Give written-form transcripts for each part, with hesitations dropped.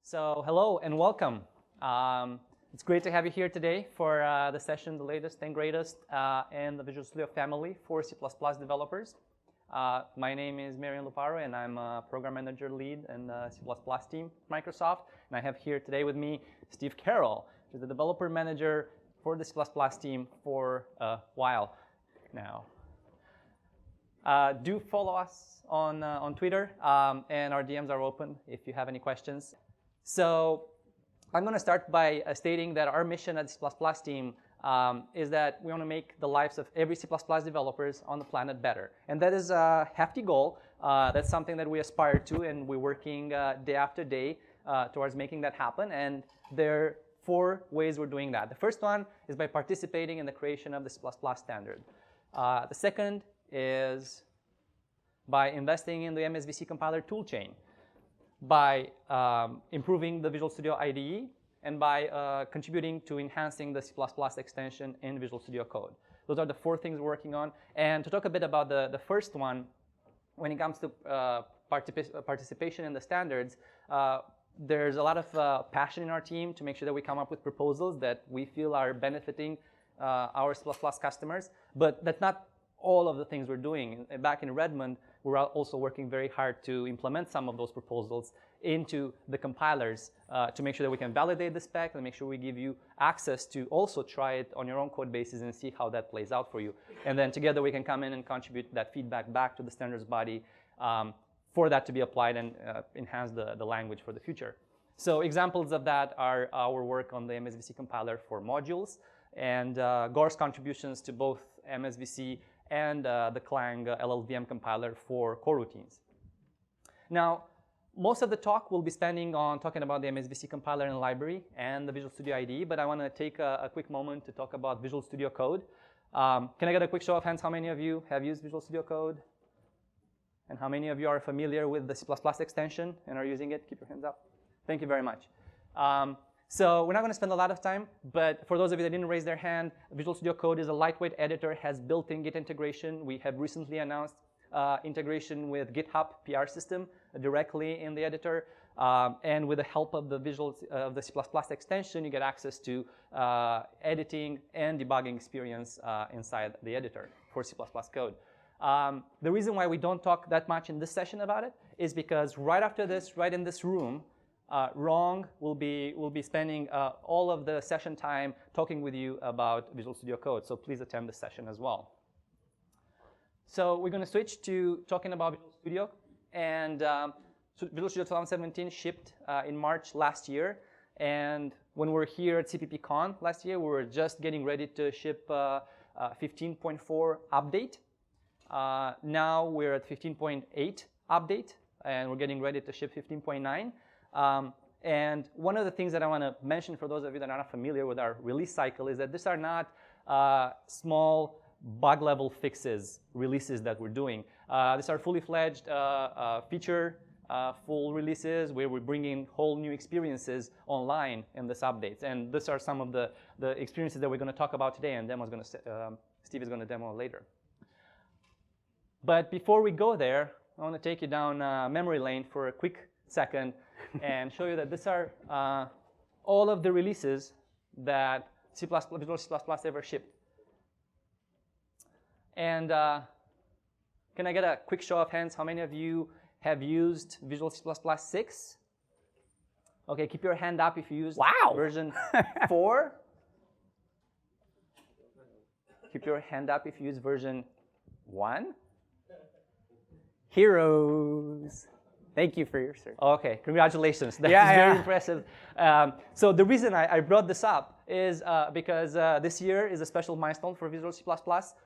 So hello and welcome. It's great to have you here today for the session, the latest and greatest in the Visual Studio family for C++ developers. My name is Marian Luparo, and I'm a program manager lead in the C++ team at Microsoft. And I have here today with me Steve Carroll, who's the developer manager for the C++ team for a while now. Do follow us on Twitter, and our DMs are open if you have any questions. So I'm going to start by stating that our mission at the C++ team is that we want to make the lives of every C++ developers on the planet better. And that is a hefty goal. That's something that we aspire to, and we're working day after day towards making that happen. And there are 4 ways we're doing that. The first one is by participating in the creation of the C++ standard. The second is by investing in the MSVC compiler toolchain, by improving the Visual Studio IDE, and by contributing to enhancing the C++ extension in Visual Studio Code. Those are the 4 things we're working on. And to talk a bit about the first one, when it comes to participation in the standards, there's a lot of passion in our team to make sure that we come up with proposals that we feel are benefiting our C++ customers. But that's not all of the things we're doing. Back in Redmond, we're also working very hard to implement some of those proposals into the compilers to make sure that we can validate the spec and make sure we give you access to also try it on your own code bases and see how that plays out for you. And then together we can come in and contribute that feedback back to the standards body for that to be applied and enhance the language for the future. So examples of that are our work on the MSVC compiler for modules and Gore's contributions to both MSVC and the Clang LLVM compiler for coroutines. Now, most of the talk will be spending on talking about the MSVC compiler and library and the Visual Studio IDE, but I want to take a quick moment to talk about Visual Studio Code. Can I get a quick show of hands? How many of you have used Visual Studio Code? And how many of you are familiar with the C++ extension and are using it? Keep your hands up. Thank you very much. So we're not going to spend a lot of time, but for those of you that didn't raise their hand, Visual Studio Code is a lightweight editor, has built-in Git integration. We have recently announced integration with GitHub PR system directly in the editor. And with the help of the the C++ extension, you get access to editing and debugging experience inside the editor for C++ code. The reason why we don't talk that much in this session about it is because right after this, right in this room, Rong will be spending all of the session time talking with you about Visual Studio Code. So please attend this session as well. So we're going to switch to talking about Visual Studio. And Visual Studio 2017 shipped in March last year. And when we were here at CPPCon last year, we were just getting ready to ship 15.4 update. Now we're at 15.8 update, and we're getting ready to ship 15.9. And one of the things that I want to mention for those of you that are not familiar with our release cycle is that these are not small bug level fixes releases that we're doing. These are fully fledged feature full releases where we're bringing whole new experiences online in this updates. And these are some of the experiences that we're going to talk about today, and Steve is going to demo later. But before we go there, I want to take you down memory lane for a quick second and show you that these are all of the releases that Visual C++ ever shipped. And can I get a quick show of hands? How many of you have used Visual C++ 6? Okay, keep your hand up if you used version 4. Keep your hand up if you use version 1. Heroes. Thank you for your search. Okay, congratulations. That's very impressive. So the reason I brought this up is because this year is a special milestone for Visual C++.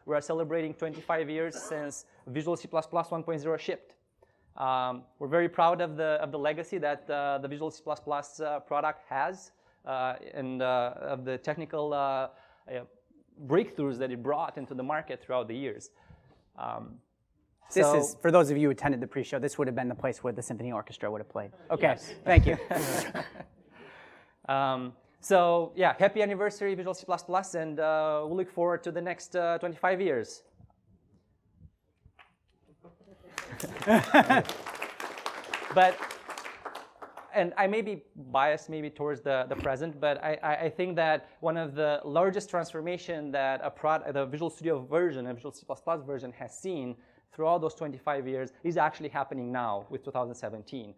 We are celebrating 25 years since Visual C++ 1.0 shipped. We're very proud of the legacy that the Visual C++ product has and of the technical breakthroughs that it brought into the market throughout the years. This is, for those of you who attended the pre-show, this would have been the place where the symphony orchestra would have played. Okay, yes. Thank you. So yeah, happy anniversary, Visual C++, and we'll look forward to the next 25 years. But and I may be biased maybe towards the present, but I think that one of the largest transformation that the Visual Studio version, a Visual C++ version has seen throughout those 25 years is actually happening now with 2017.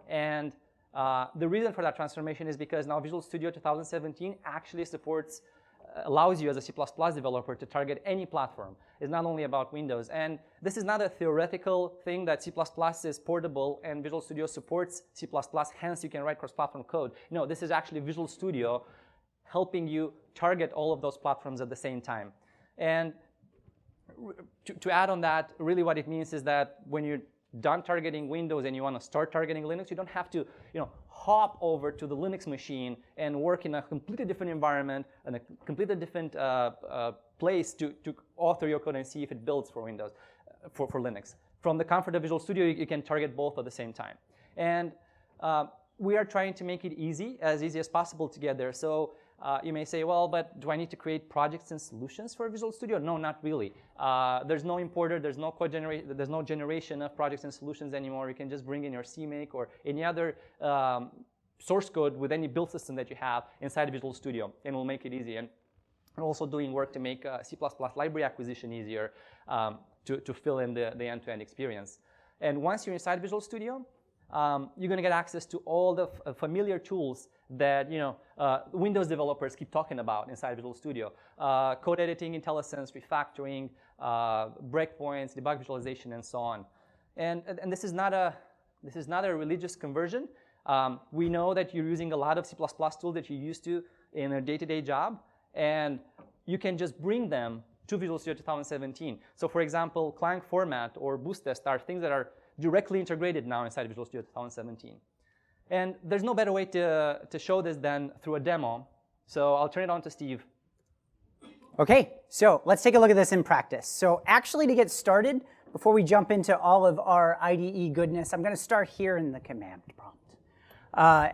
And the reason for that transformation is because now Visual Studio 2017 actually allows you as a C++ developer to target any platform. It's not only about Windows. And this is not a theoretical thing that C++ is portable and Visual Studio supports C++, hence you can write cross-platform code. No, this is actually Visual Studio helping you target all of those platforms at the same time. And to add on that, really what it means is that when you're done targeting Windows and you want to start targeting Linux, you don't have to hop over to the Linux machine and work in a completely different environment and a completely different place to author your code and see if it builds for Windows, for Linux. From the comfort of Visual Studio, you can target both at the same time. And we are trying to make it as easy as possible to get there. So you may say, well, but do I need to create projects and solutions for Visual Studio? No, not really. There's no importer, there's no generation of projects and solutions anymore. You can just bring in your CMake or any other source code with any build system that you have inside Visual Studio, and we'll make it easy. And we're also doing work to make C++ library acquisition easier to fill in the end-to-end experience. And once you're inside Visual Studio, you're going to get access to all the familiar tools that Windows developers keep talking about inside Visual Studio: code editing, IntelliSense, refactoring, breakpoints, debug visualization, and so on. And this is not a religious conversion. We know that you're using a lot of C++ tools that you used to in a day-to-day job, and you can just bring them to Visual Studio 2017. So, for example, Clang format or boost test are things that are directly integrated now inside Visual Studio 2017. And there's no better way to show this than through a demo. So I'll turn it on to Steve. Okay, so let's take a look at this in practice. So actually, to get started, before we jump into all of our IDE goodness, I'm going to start here in the command prompt.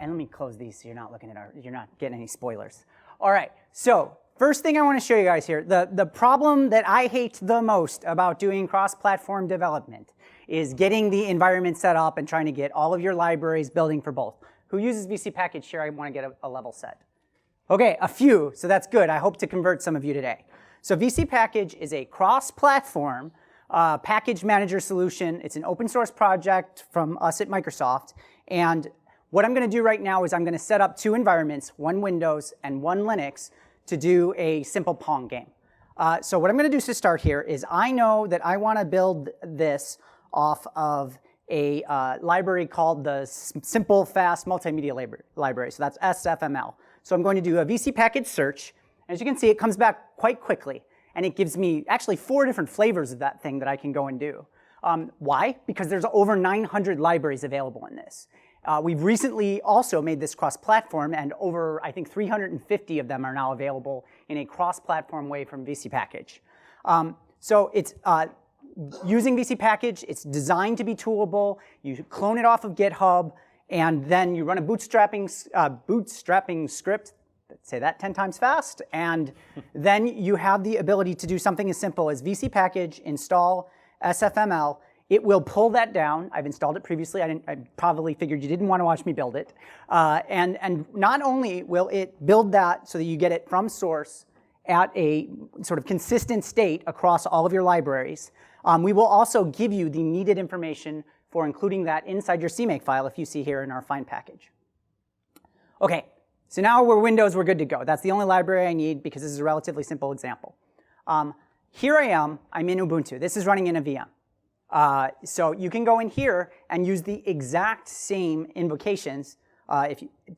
And let me close these so you're not getting any spoilers. All right, so first thing I want to show you guys here, the problem that I hate the most about doing cross-platform development is getting the environment set up and trying to get all of your libraries building for both. Who uses VC Package here? I want to get a level set. Okay, a few, so that's good. I hope to convert some of you today. So VC Package is a cross-platform package manager solution. It's an open source project from us at Microsoft. And what I'm going to do right now is I'm going to set up two environments, one Windows and one Linux, to do a simple Pong game. So what I'm going to do to start here is I know that I want to build this off of a library called the Simple Fast Multimedia Library. So that's SFML. So I'm going to do a VC Package search. And as you can see, it comes back quite quickly. And it gives me actually 4 different flavors of that thing that I can go and do. Why? Because there's over 900 libraries available in this. We've recently also made this cross-platform, and over, I think, 350 of them are now available in a cross-platform way from VC Package. So it's using VC Package, it's designed to be toolable. You clone it off of GitHub, and then you run a bootstrapping script. Say that 10 times fast, and then you have the ability to do something as simple as VC Package install SFML. It will pull that down. I've installed it previously. I probably figured you didn't want to watch me build it. And not only will it build that so that you get it from source at a sort of consistent state across all of your libraries, we will also give you the needed information for including that inside your CMake file, if you see here in our find package. Okay, so now we're Windows, we're good to go. That's the only library I need because this is a relatively simple example. Here I am, I'm in Ubuntu. This is running in a VM. So you can go in here and use the exact same invocations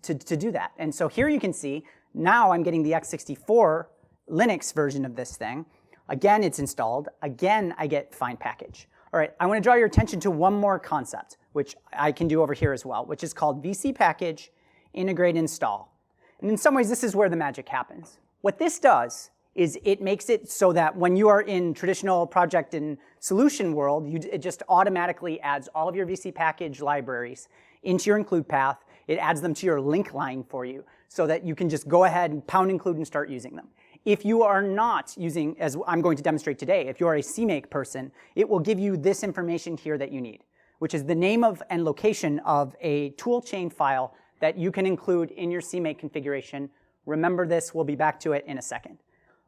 to do that. And so here you can see, now I'm getting the x64 Linux version of this thing. Again, it's installed. Again, I get find package. All right, I want to draw your attention to one more concept, which I can do over here as well, which is called VC Package Integrate Install. And in some ways, this is where the magic happens. What this does is it makes it so that when you are in traditional project and solution world, it just automatically adds all of your VC Package libraries into your include path. It adds them to your link line for you so that you can just go ahead and pound include and start using them. If you are not using, as I'm going to demonstrate today, if you're a CMake person, it will give you this information here that you need. which is the name of and location of a toolchain file that you can include in your CMake configuration. Remember this, we'll be back to it in a second.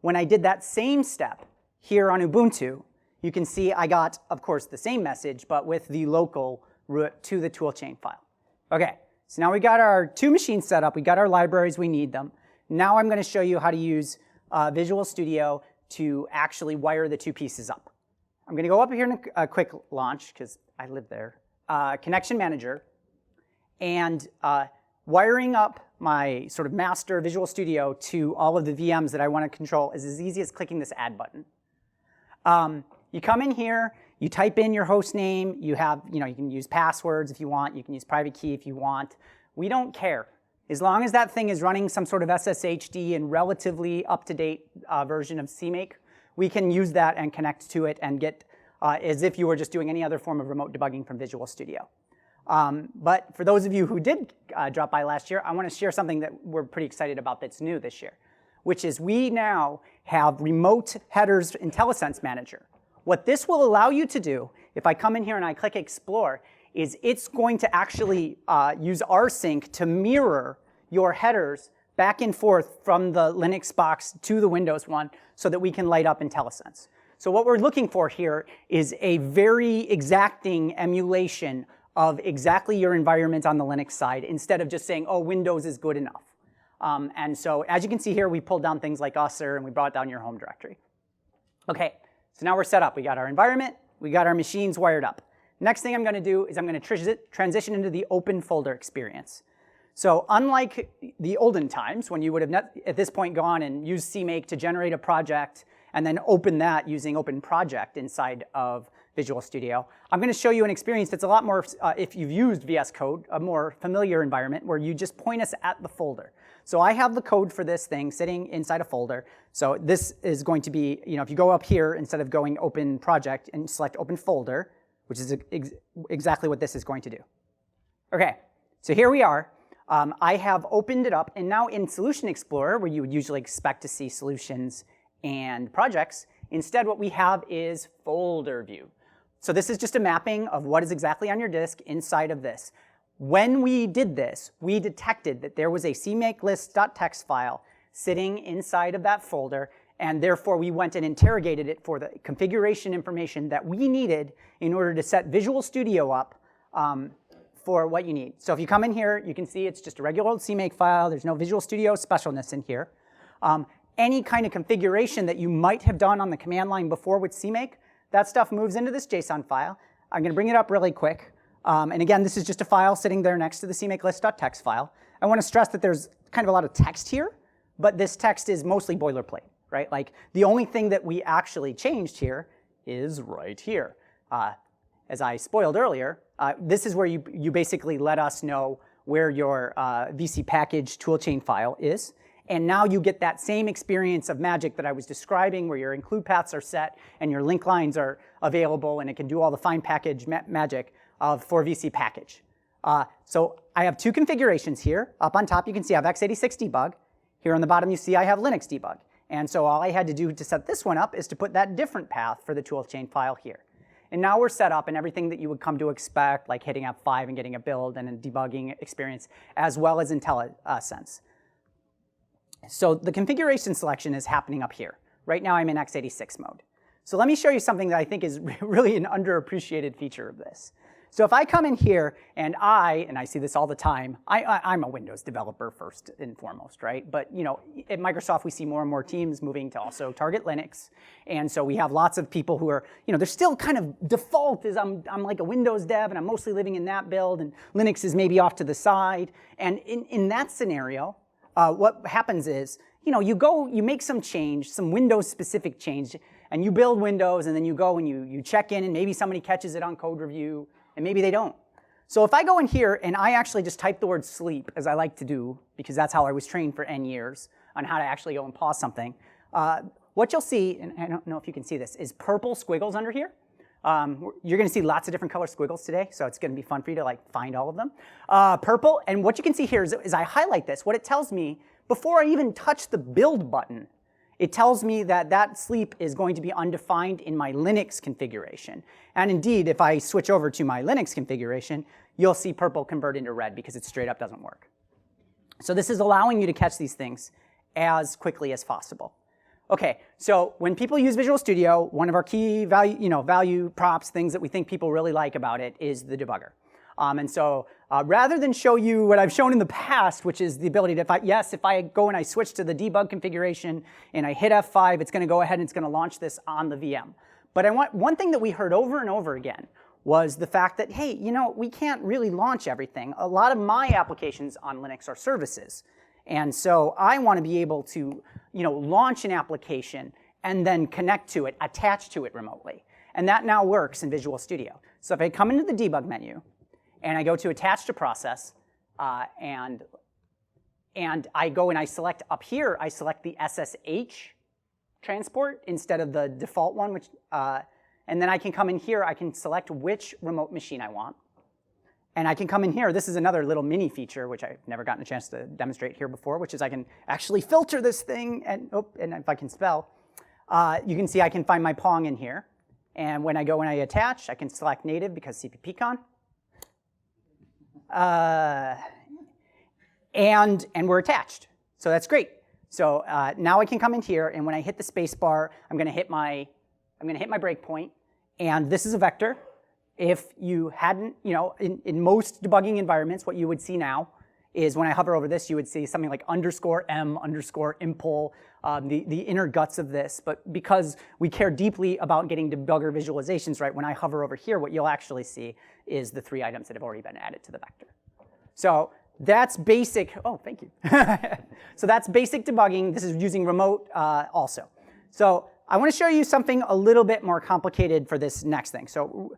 When I did that same step here on Ubuntu, you can see I got, of course, the same message, but with the local root to the toolchain file. Okay, so now we got our two machines set up, we got our libraries, we need them. Now I'm going to show you how to use Visual Studio to actually wire the two pieces up. I'm going to go up here in a quick launch, because I live there, Connection Manager, and wiring up my sort of master Visual Studio to all of the VMs that I want to control is as easy as clicking this Add button. You come in here, you type in your host name, you can use passwords if you want, you can use private key if you want. We don't care. As long as that thing is running some sort of SSHD and relatively up-to-date version of CMake, we can use that and connect to it and get as if you were just doing any other form of remote debugging from Visual Studio. But for those of you who did drop by last year, I want to share something that we're pretty excited about that's new this year, which is we now have remote headers IntelliSense Manager. What this will allow you to do, if I come in here and I click Explore, is it's going to actually use rsync to mirror your headers back and forth from the Linux box to the Windows one so that we can light up IntelliSense. So what we're looking for here is a very exacting emulation of exactly your environment on the Linux side instead of just saying, oh, Windows is good enough. And so as you can see here, we pulled down things like Usr and we brought down your home directory. Okay, so now we're set up. We got our environment, we got our machines wired up. Next thing I'm going to do is I'm going to transition into the open folder experience. So unlike the olden times when you would have at this point gone and used CMake to generate a project and then open that using Open Project inside of Visual Studio, I'm going to show you an experience that's a lot more, if you've used VS Code, a more familiar environment where you just point us at the folder. So I have the code for this thing sitting inside a folder. So this is going to be, if you go up here instead of going Open Project and select Open Folder, which is exactly what this is going to do. Okay, so here we are. I have opened it up, and now in Solution Explorer, where you would usually expect to see solutions and projects, instead what we have is Folder View. So this is just a mapping of what is exactly on your disk inside of this. When we did this, we detected that there was a cmakelist.txt file sitting inside of that folder, and therefore we went and interrogated it for the configuration information that we needed in order to set Visual Studio up for what you need. So if you come in here, you can see it's just a regular old CMake file. There's no Visual Studio specialness in here. Any kind of configuration that you might have done on the command line before with CMake, that stuff moves into this JSON file. I'm going to bring it up really quick. And again, this is just a file sitting there next to the cmakelist.txt file. I want to stress that there's kind of a lot of text here, but this text is mostly boilerplate, right? Like the only thing that we actually changed here is right here. As I spoiled earlier, this is where you basically let us know where your VC package toolchain file is. And now you get that same experience of magic that I was describing where your include paths are set and your link lines are available and it can do all the fine package magic for VC package. So I have two configurations here. Up on top you can see I have x86 debug. Here on the bottom you see I have Linux debug. And so all I had to do to set this one up is to put that different path for the toolchain file here. And now we're set up and everything that you would come to expect, like hitting F5 and getting a build and a debugging experience, as well as IntelliSense. So the configuration selection is happening up here. Right now I'm in x86 mode. So let me show you something that I think is really an underappreciated feature of this. So if I come in here and I see this all the time, I'm a Windows developer first and foremost, right? But at Microsoft we see more and more teams moving to also target Linux. And so we have lots of people who are, they're still kind of default is I'm like a Windows dev and I'm mostly living in that build and Linux is maybe off to the side. And in that scenario, what happens is, you make some change, some Windows-specific change, and you build Windows, and then you go and you check in, and maybe somebody catches it on code review, and maybe they don't. So if I go in here and I actually just type the word sleep, as I like to do, because that's how I was trained for N years on how to actually go and pause something, what you'll see, and I don't know if you can see this, is purple squiggles under here. You're going to see lots of different color squiggles today, so it's going to be fun for you to find all of them. Purple, and what you can see here is I highlight this. What it tells me, before I even touch the build button, it tells me that that sleep is going to be undefined in my Linux configuration. And indeed, if I switch over to my Linux configuration, you'll see purple convert into red because it straight up doesn't work. So this is allowing you to catch these things as quickly as possible. Okay, so when people use Visual Studio, one of our key value props, things that we think people really like about it is the debugger. And so rather than show you what I've shown in the past, which is the ability to, if I go and I switch to the debug configuration and I hit F5, it's going to go ahead and it's going to launch this on the VM. But one thing that we heard over and over again was the fact that, hey, we can't really launch everything. A lot of my applications on Linux are services. And so I want to be able to launch an application and then connect to it, attach to it remotely. And that now works in Visual Studio. So if I come into the debug menu, and I go to attach to process, and I go and I select up here, I select the SSH transport instead of the default one, and then I can come in here, I can select which remote machine I want. And I can come in here, this is another little mini feature, which I've never gotten a chance to demonstrate here before, which is I can actually filter this thing, and if I can spell, you can see I can find my Pong in here. And when I go and I attach, I can select native because CPPCon. And we're attached. So that's great. So now I can come in here, and when I hit the space bar, I'm going to hit my breakpoint, and this is a vector. If you hadn't, in most debugging environments, what you would see now is when I hover over this, you would see something like _m_impl, the inner guts of this. But because we care deeply about getting debugger visualizations right, when I hover over here, what you'll actually see is the 3 items that have already been added to the vector. So that's basic. Oh, thank you. So that's basic debugging. This is using remote also. So I want to show you something a little bit more complicated for this next thing. So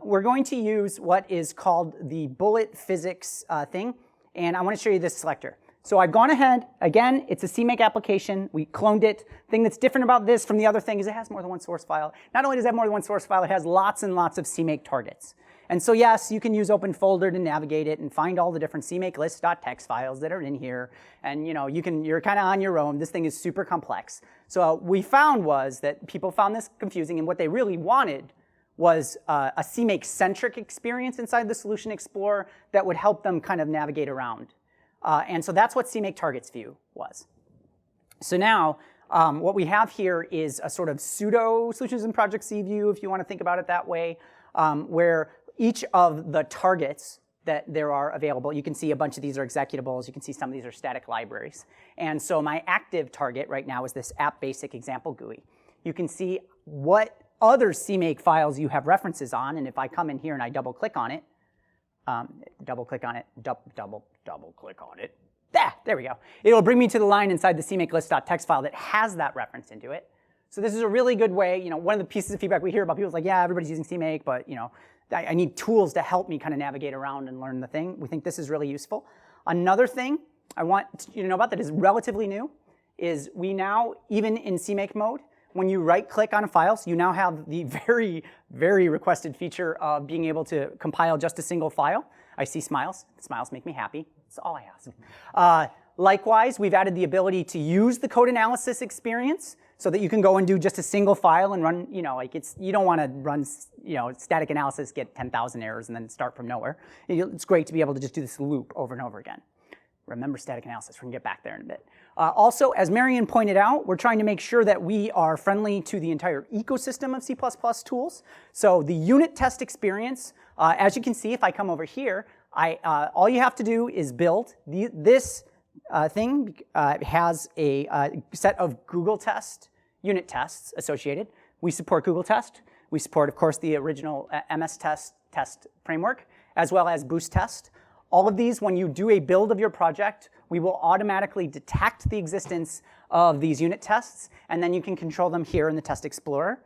we're going to use what is called the bullet physics thing. And I want to show you this selector. So I've gone ahead, again, it's a CMake application. We cloned it. The thing that's different about this from the other thing is it has more than one source file. Not only does it have more than one source file, it has lots and lots of CMake targets. And so yes, you can use OpenFolder to navigate it and find all the different CMake list.txt files that are in here. And you're kind of on your own. This thing is super complex. So what we found was that people found this confusing, and what they really wanted was a CMake-centric experience inside the Solution Explorer that would help them kind of navigate around. And so that's what CMake Targets View was. So now, what we have here is a sort of pseudo Solutions and Project C view, if you want to think about it that way, where each of the targets that there are available, you can see a bunch of these are executables, you can see some of these are static libraries. And so my active target right now is this app basic example GUI. You can see what other CMake files you have references on, and if I come in here and I double click on it, double click on it, there we go. It'll bring me to the line inside the CMake list.txt file that has that reference into it. So this is a really good way, one of the pieces of feedback we hear about people is like, yeah, everybody's using CMake, but I need tools to help me kind of navigate around and learn the thing. We think this is really useful. Another thing I want you to know about that is relatively new is we now, even in CMake mode, when you right-click on a file, so you now have the very, very requested feature of being able to compile just a single file. I see smiles. Smiles make me happy. That's all I ask. Likewise, we've added the ability to use the code analysis experience so that you can go and do just a single file and run, you don't want to run, static analysis, get 10,000 errors, and then start from nowhere. It's great to be able to just do this loop over and over again. Remember static analysis. We're going to get back there in a bit. Also, as Marion pointed out, we're trying to make sure that we are friendly to the entire ecosystem of C++ tools. So the unit test experience, as you can see, if I come over here, all you have to do is build. This thing has a set of Google Test unit tests associated. We support Google Test. We support, of course, the original MS Test framework, as well as Boost Test. All of these, when you do a build of your project, we will automatically detect the existence of these unit tests, and then you can control them here in the Test Explorer.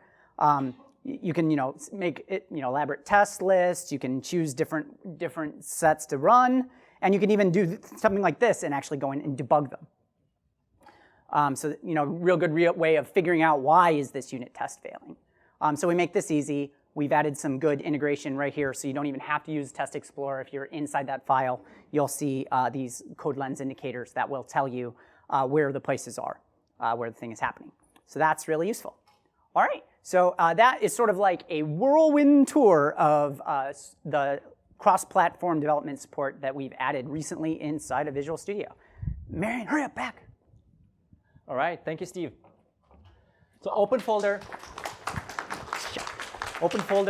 You can, make it, elaborate test lists. You can choose different sets to run, and you can even do something like this and actually go in and debug them. So, real good way of figuring out why is this unit test failing. So we make this easy. We've added some good integration right here, so you don't even have to use Test Explorer. If you're inside that file, you'll see these code lens indicators that will tell you where the places are. where the thing is happening. So that's really useful. All right, so that is sort of like a whirlwind tour of the cross-platform development support that we've added recently inside of Visual Studio. Marion, hurry up, back. All right, thank you, Steve. So OpenFolder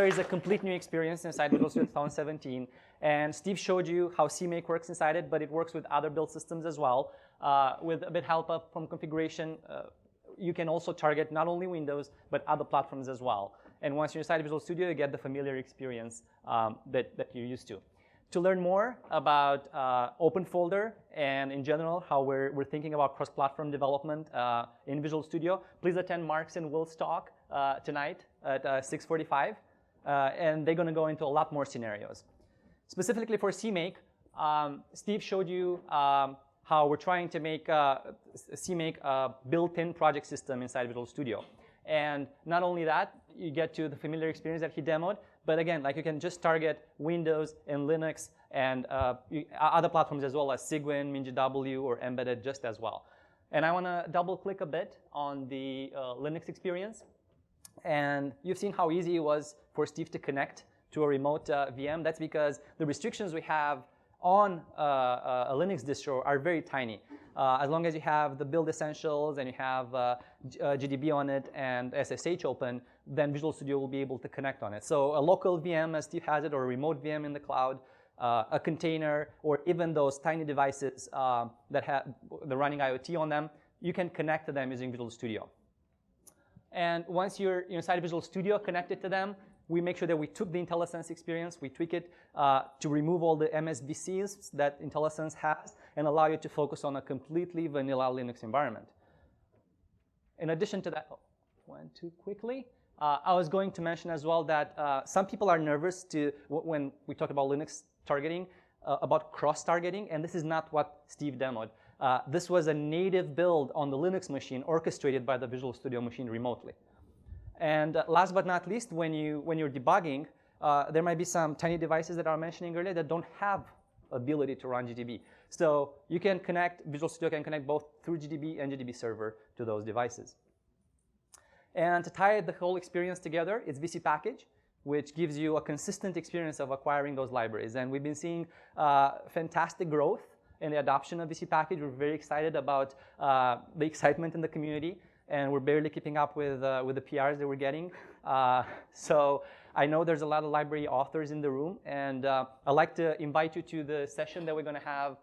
is a complete new experience inside Visual Studio 2017. And Steve showed you how CMake works inside it, but it works with other build systems as well. With a bit help up from configuration, you can also target not only Windows, but other platforms as well. And once you're inside Visual Studio, you get the familiar experience that you're used to. To learn more about OpenFolder and in general how we're thinking about cross-platform development in Visual Studio, please attend Mark's and Will's talk tonight at 6:45. And they're going to go into a lot more scenarios. Specifically for CMake, Steve showed you how we're trying to make CMake a built-in project system inside Visual Studio. And not only that, you get to the familiar experience that he demoed, but again, like you can just target Windows and Linux and other platforms as well as Cygwin, MinGW, or Embedded just as well. And I want to double click a bit on the Linux experience. And you've seen how easy it was for Steve to connect to a remote VM. That's because the restrictions we have on a Linux distro are very tiny. As long as you have the build essentials and you have GDB on it and SSH open, then Visual Studio will be able to connect on it. So a local VM as Steve has it, or a remote VM in the cloud, a container, or even those tiny devices that have the running IoT on them, you can connect to them using Visual Studio. And once you're inside Visual Studio connected to them, we make sure that we took the IntelliSense experience, we tweak it to remove all the MSVCs that IntelliSense has and allow you to focus on a completely vanilla Linux environment. In addition to that, went too quickly. I was going to mention as well that some people are nervous when we talk about Linux targeting, about cross-targeting, and this is not what Steve demoed. This was a native build on the Linux machine orchestrated by the Visual Studio machine remotely. And last but not least, when you're debugging, there might be some tiny devices that I was mentioning earlier that don't have ability to run GDB. So you can connect, Visual Studio can connect both through GDB and GDB server to those devices. And to tie the whole experience together, it's VC Package, which gives you a consistent experience of acquiring those libraries. And we've been seeing fantastic growth in the adoption of VC Package. We're very excited about the excitement in the community. And we're barely keeping up with the PRs that we're getting. So I know there's a lot of library authors in the room, and I'd like to invite you to the session that we're going to have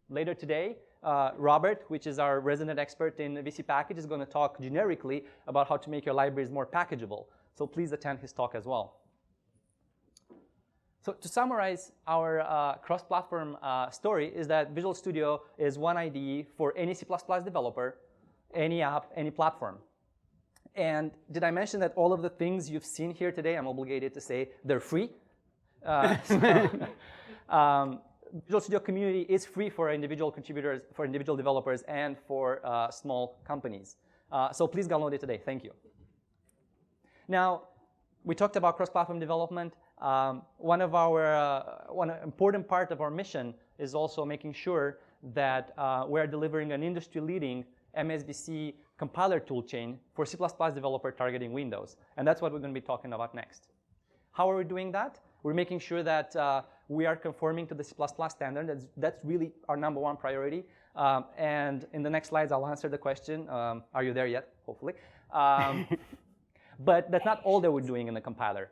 later today. Robert, which is our resident expert in VC Package, is going to talk generically about how to make your libraries more packageable. So please attend his talk as well. So to summarize our cross-platform story is that Visual Studio is one IDE for any C++ developer, any app, any platform. And did I mention that all of the things you've seen here today, I'm obligated to say they're free? Visual Studio Community is free for individual contributors, for individual developers, and for small companies. So please download it today. Thank you. Now, we talked about cross-platform development. One important part of our mission is also making sure that we're delivering an industry-leading MSVC compiler toolchain for C++ developer targeting Windows. And that's what we're going to be talking about next. How are we doing that? We're making sure that we are conforming to the C++ standard. That's really our #1 priority. And in the next slides, I'll answer the question, are you there yet? Hopefully. But that's not all that we're doing in the compiler.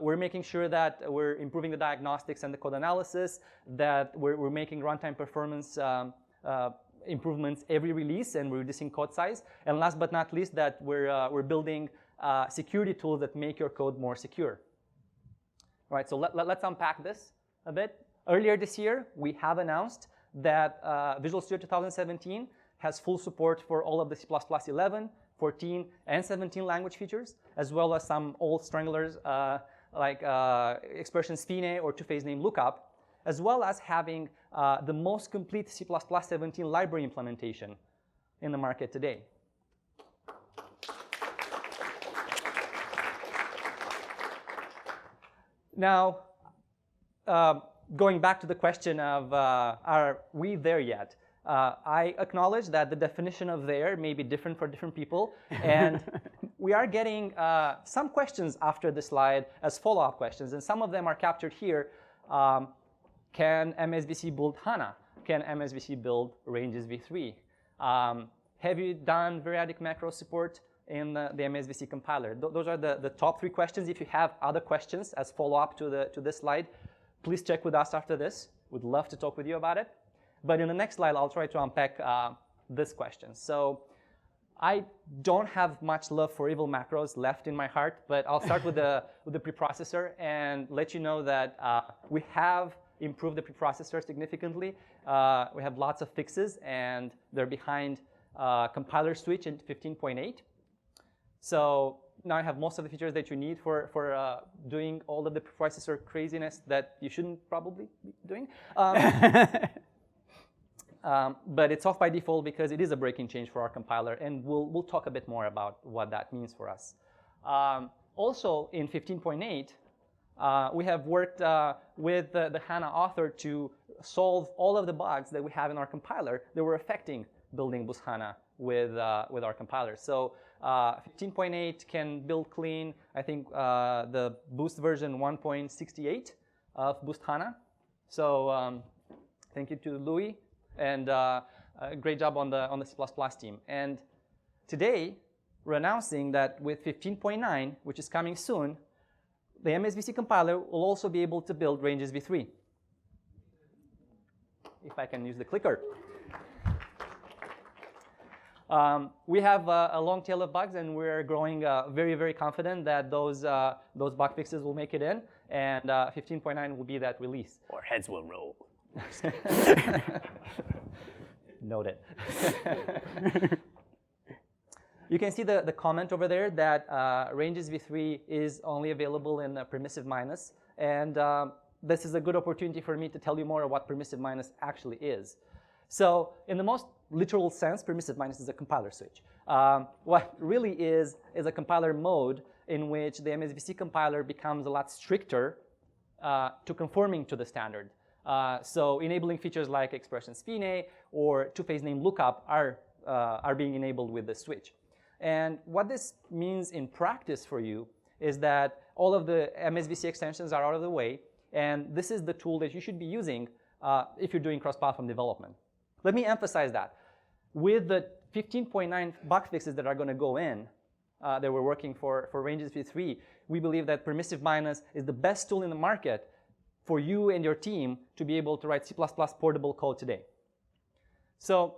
We're making sure that we're improving the diagnostics and the code analysis, that we're making runtime performance improvements every release, and we're reducing code size. And last but not least, that we're building security tools that make your code more secure. All right, so let's unpack this a bit. Earlier this year, we have announced that Visual Studio 2017 has full support for all of the C++ 11, 14, and 17 language features, as well as some old stranglers like expression spine or two-phase name lookup, as well as having the most complete C++ 17 library implementation in the market today. Now, going back to the question of are we there yet? I acknowledge that the definition of there may be different for different people, and we are getting some questions after the slide as follow-up questions, and some of them are captured here. Can MSVC build HANA? Can MSVC build ranges v3? Have you done variadic macro support in the MSVC compiler? Those are the top 3 questions. If you have other questions as follow-up to this slide, please check with us after this. We'd love to talk with you about it. But in the next slide, I'll try to unpack this question. So I don't have much love for evil macros left in my heart, but I'll start with the preprocessor and let you know that we have improved the preprocessor significantly. We have lots of fixes, and they're behind compiler switch in 15.8. So now I have most of the features that you need for doing all of the preprocessor craziness that you shouldn't probably be doing. But it's off by default because it is a breaking change for our compiler, and we'll talk a bit more about what that means for us. Also, in 15.8, we have worked with the HANA author to solve all of the bugs that we have in our compiler that were affecting building Boost HANA with our compiler. So 15.8 can build clean, I think, the Boost version 1.68 of Boost HANA. So thank you to Louis. And great job on the C++ team. And today, we're announcing that with 15.9, which is coming soon, the MSVC compiler will also be able to build ranges v3. If I can use the clicker. We have a long tail of bugs, and we're growing very, very confident that those bug fixes will make it in, and 15.9 will be that release. Or heads will roll. Noted. You can see the comment over there that ranges v3 is only available in permissive minus, and this is a good opportunity for me to tell you more of what permissive minus actually is. So in the most literal sense, permissive minus is a compiler switch. What really is a compiler mode in which the MSVC compiler becomes a lot stricter to conforming to the standard. So enabling features like expression spine or two-phase name lookup are being enabled with the switch. And what this means in practice for you is that all of the MSVC extensions are out of the way, and this is the tool that you should be using if you're doing cross-platform development. Let me emphasize that. With the 15.9 bug fixes that are going to go in, that we're working for ranges v3, we believe that permissive minus is the best tool in the market for you and your team to be able to write C++ portable code today. So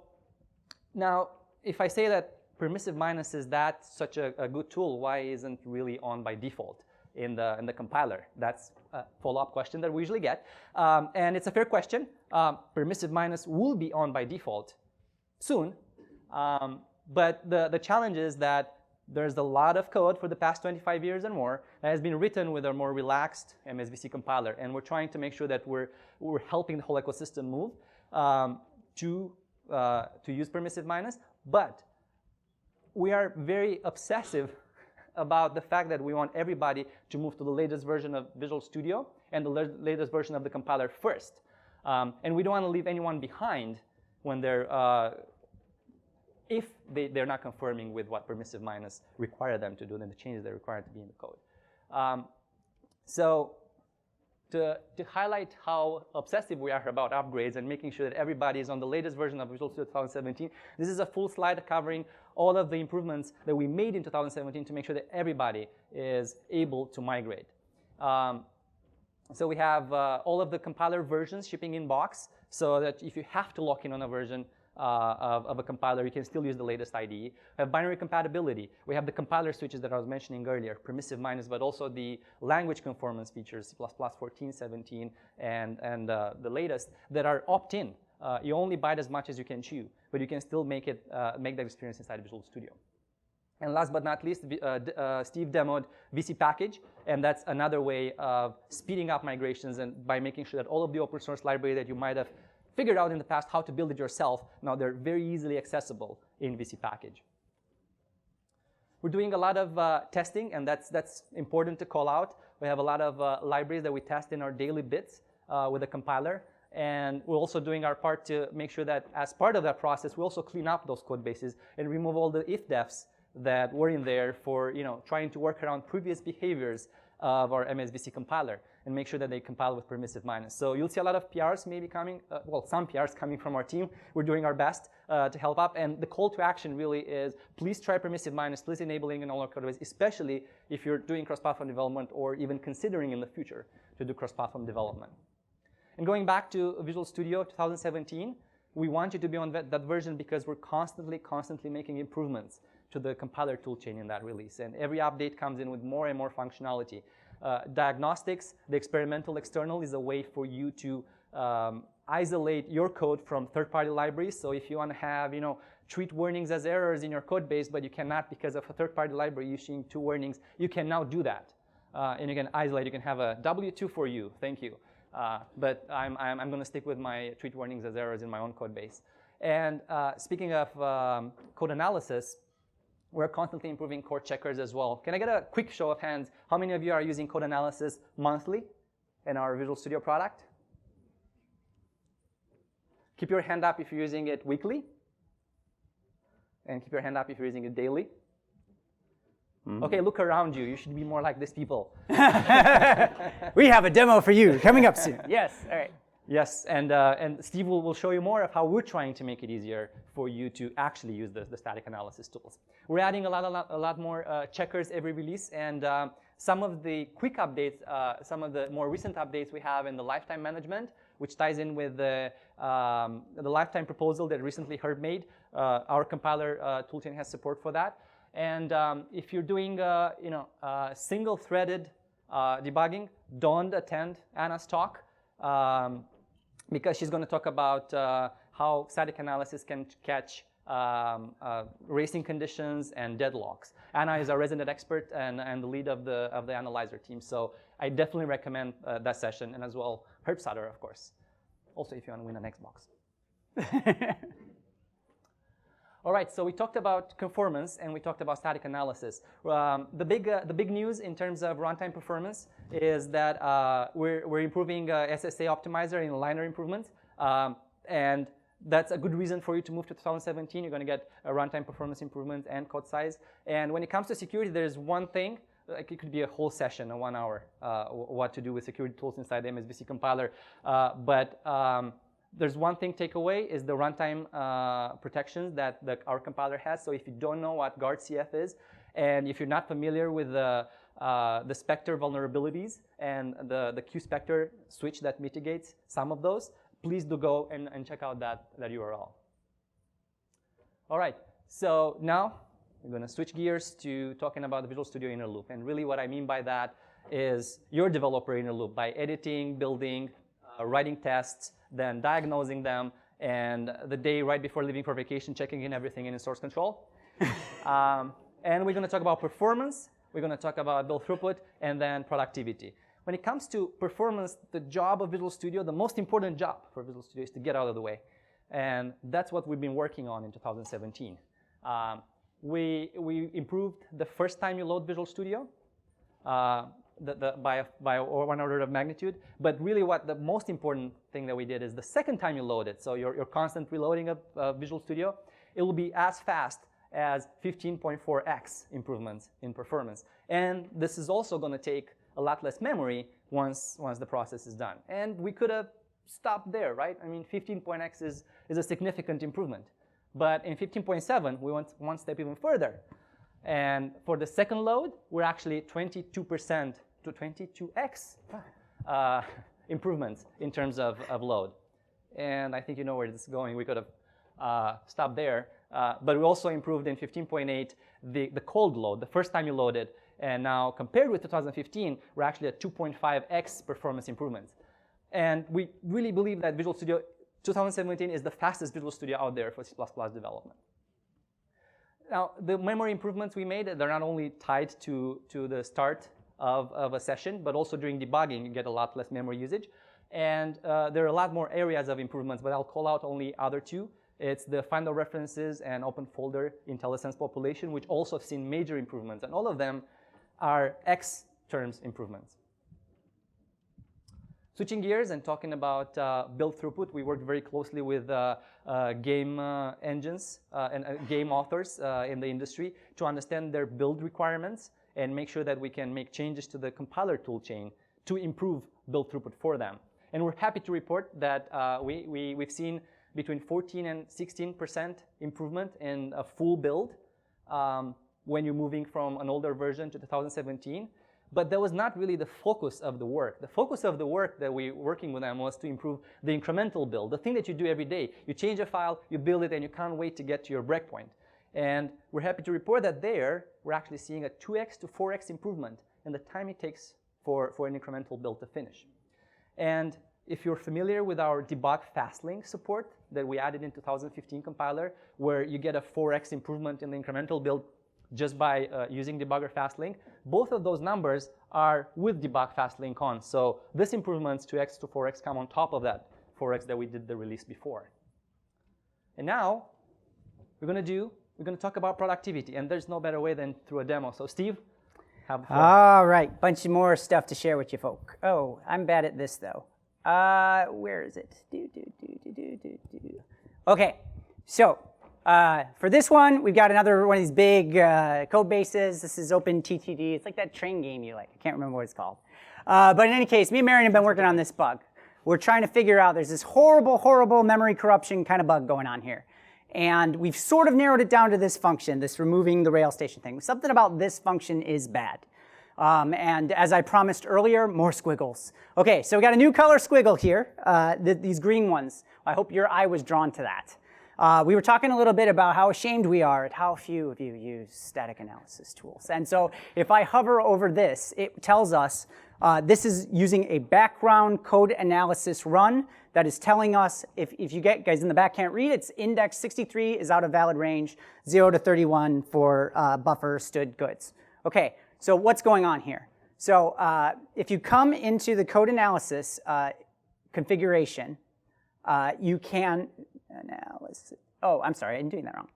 now, if I say that permissive minus is that such a good tool, why isn't really on by default in the compiler? That's a follow-up question that we usually get. And it's a fair question. Permissive minus will be on by default soon. But the challenge is that there's a lot of code for the past 25 years and more that has been written with a more relaxed MSVC compiler. And we're trying to make sure that we're helping the whole ecosystem move to use permissive minus. But we are very obsessive about the fact that we want everybody to move to the latest version of Visual Studio and the latest version of the compiler first. And we don't want to leave anyone behind when if they're not conforming with what permissive minus require them to do, then the changes they require to be in the code. So to highlight how obsessive we are about upgrades and making sure that everybody is on the latest version of Visual Studio 2017, this is a full slide covering all of the improvements that we made in 2017 to make sure that everybody is able to migrate. So we have all of the compiler versions shipping in box, so that if you have to lock in on a version of a compiler, you can still use the latest IDE. We have binary compatibility. We have the compiler switches that I was mentioning earlier, permissive minus, but also the language conformance features, C++, 14, 17, and the latest, that are opt-in. You only bite as much as you can chew, but you can still make that experience inside Visual Studio. And last but not least, Steve demoed VC Package, and that's another way of speeding up migrations and by making sure that all of the open source library that you might have figured out in the past how to build it yourself, now they're very easily accessible in VC Package. We're doing a lot of testing, and that's important to call out. We have a lot of libraries that we test in our daily bits with a compiler. And we're also doing our part to make sure that as part of that process, we also clean up those code bases and remove all the if-defs that were in there for trying to work around previous behaviors of our MSVC compiler and make sure that they compile with permissive minus. So you'll see a lot of PRs maybe coming, some PRs coming from our team. We're doing our best to help up. And the call to action really is, please try permissive minus, please enabling in all our code base, especially if you're doing cross-platform development or even considering in the future to do cross-platform development. And going back to Visual Studio 2017, we want you to be on that version because we're constantly making improvements to the compiler toolchain in that release. And every update comes in with more and more functionality. Diagnostics, the experimental external, is a way for you to isolate your code from third-party libraries. So if you want to have, treat warnings as errors in your code base, but you cannot because of a third-party library issuing 2 warnings, you can now do that. And you can isolate. You can have a W2 for you. Thank you. But I'm going to stick with my treat warnings as errors in my own code base. And speaking of code analysis, we're constantly improving core checkers as well. Can I get a quick show of hands? How many of you are using code analysis monthly in our Visual Studio product? Keep your hand up if you're using it weekly. And keep your hand up if you're using it daily. Okay, look around you. You should be more like these people. We have a demo for you coming up soon. Yes, all right. Yes, and Steve will show you more of how we're trying to make it easier for you to actually use the static analysis tools. We're adding a lot more checkers every release, and some of the quick updates, some of the more recent updates we have in the lifetime management, which ties in with the lifetime proposal that recently Herb made. Our compiler toolchain has support for that. And if you're doing single-threaded debugging, don't attend Anna's talk. Because she's going to talk about how static analysis can catch racing conditions and deadlocks. Anna is our resident expert and the lead of the analyzer team. So I definitely recommend that session, and as well Herb Sutter, of course. Also, if you want to win an Xbox. All right, so we talked about conformance and we talked about static analysis. The big news in terms of runtime performance is that we're improving SSA optimizer in liner improvement, and that's a good reason for you to move to 2017. You're going to get a runtime performance improvement and code size. And when it comes to security, there's one thing. Like, it could be a whole session, 1 hour, what to do with security tools inside the MSVC compiler. There's one thing takeaway is the runtime protections that our compiler has. So if you don't know what guardcf is, and if you're not familiar with the Spectre vulnerabilities and the QSpectre switch that mitigates some of those, please do go and check out that URL. All right, so now we're going to switch gears to talking about the Visual Studio inner loop. And really what I mean by that is your developer inner loop, by editing, building, writing tests, then diagnosing them, and the day right before leaving for vacation, checking in everything in source control. And we're going to talk about performance, we're going to talk about build throughput, and then productivity. When it comes to performance, the job of Visual Studio, the most important job for Visual Studio is to get out of the way. And that's what we've been working on in 2017. We improved the first time you load Visual Studio by 1 order of magnitude. But really what the most important thing that we did is the second time you load it, so your constant reloading of Visual Studio, it will be as fast as 15.4x improvements in performance. And this is also going to take a lot less memory once the process is done. And we could have stopped there, right? I mean, 15.x is a significant improvement. But in 15.7, we went one step even further. And for the second load, we're actually 22% to 22x improvements in terms of load. And I think you know where this is going. We could have stopped there. But we also improved in 15.8 the cold load, the first time you load it. And now compared with 2015, we're actually at 2.5x performance improvements. And we really believe that Visual Studio 2017 is the fastest Visual Studio out there for C++ development. Now, the memory improvements we made, they're not only tied to the start of a session, but also during debugging, you get a lot less memory usage. And there are a lot more areas of improvements, but I'll call out only other two. It's the find all references and open folder IntelliSense population, which also have seen major improvements. And all of them are X terms improvements. Switching gears and talking about build throughput, we worked very closely with game engines and game authors in the industry to understand their build requirements and make sure that we can make changes to the compiler toolchain to improve build throughput for them. And we're happy to report that we've seen between 14 and 16% improvement in a full build when you're moving from an older version to 2017. But that was not really the focus of the work. The focus of the work that we were working with them was to improve the incremental build, the thing that you do every day. You change a file, you build it, and you can't wait to get to your breakpoint. And we're happy to report that there, we're actually seeing a 2x to 4x improvement in the time it takes for an incremental build to finish. And if you're familiar with our debug fastlink support that we added in 2015 compiler, where you get a 4x improvement in the incremental build just by using debugger fastlink, both of those numbers are with debug fastlink on. So this improvement's 2x to 4x come on top of that 4x that we did the release before. And now we're going to talk about productivity, and there's no better way than through a demo. So Steve, have fun. All right, bunch of more stuff to share with you folk. Oh, I'm bad at this though. Where is it? Okay, so for this one, we've got another one of these big code bases. This is OpenTTD. It's like that train game you like. I can't remember what it's called. But in any case, me and Marion have been working on this bug. We're trying to figure out, there's this horrible, horrible memory corruption kind of bug going on here. And we've sort of narrowed it down to this function, this removing the rail station thing. Something about this function is bad. And as I promised earlier, more squiggles. Okay, so we got a new color squiggle here, these green ones. I hope your eye was drawn to that. We were talking a little bit about how ashamed we are at how few of you use static analysis tools. And so if I hover over this, it tells us this is using a background code analysis run that is telling us, if you guys in the back can't read, it's index 63 is out of valid range, 0 to 31 for buffer stood goods. Okay, so what's going on here? So if you come into the code analysis configuration, you can, oh, I'm sorry, I'm doing that wrong.